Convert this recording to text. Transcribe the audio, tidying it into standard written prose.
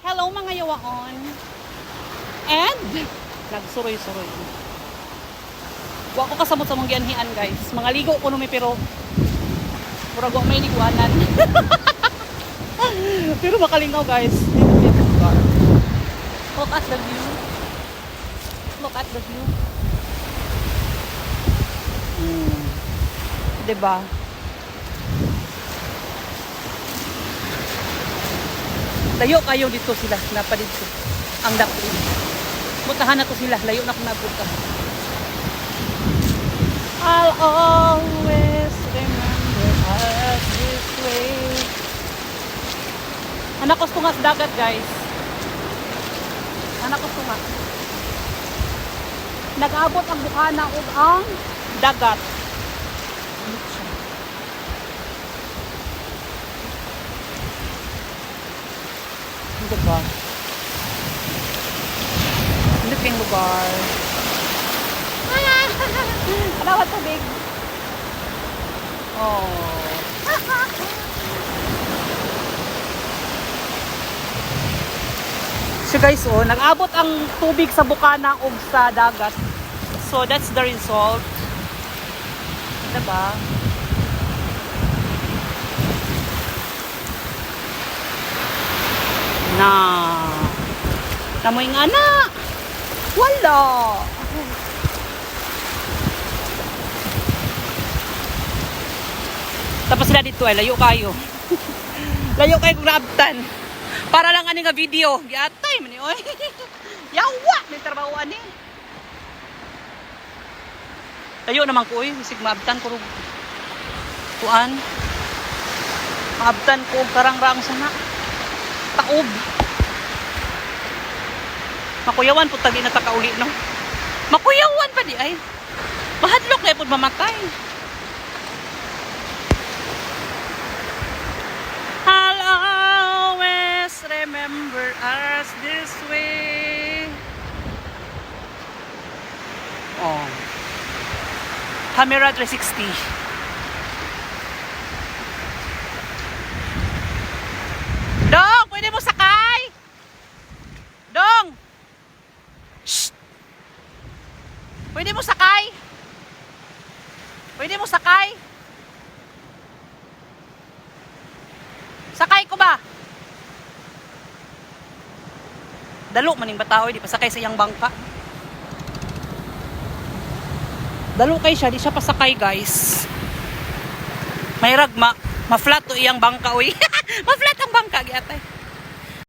Hello mga yawaon. And nagsuroy-suroy. Wa ko kasamot sa mong gianhian guys. Mga ligo ko numi pero murag wa may liguanan. Pero makalingaw guys. Look at the view. Look at the view. Diba? Layo kayo dito sila, napadito. Ang dako. Mutahan na to sila, layo na kung napunta. I'll always remember us this way. Anak ko tungas dagat guys. Anak ko tungas. Nag-abot ang bukana ug ang dagat. Diba? Looking lugar. Alawa tubig. Oh. So guys, oh, nag-abot ang tubig sa bukana ug sa dagat. So that's the result. Diba? Na. Namoy nga na. Wala. Tapos sila dito ay layo kayo. Layo kayo kung naabtan. Para lang ani nga video. Giatay man ni oy. Yawa, may trabaho ani. Layo naman ko oy, bisig maabtan ko rug. Kuan. Maabtan ko karang-rang sana. Taob. Makuyawan po tagi na takauli no. Makuyawan pa di ay. Mahadlok na pud mamatay. I'll always remember us this way. Oh. Camera 360. Dong, pwede mo sakay? Dong! Shh! Pwede mo sakay? Pwede mo sakay? Sakay ko ba? Dalo maning bataoy, di pa sakay sa iyang bangka. Dalo kay siya, di siya pasakay guys. May ragma, ma-flat to iyang bangka, uy. Ma-flat ang bangka, giatay.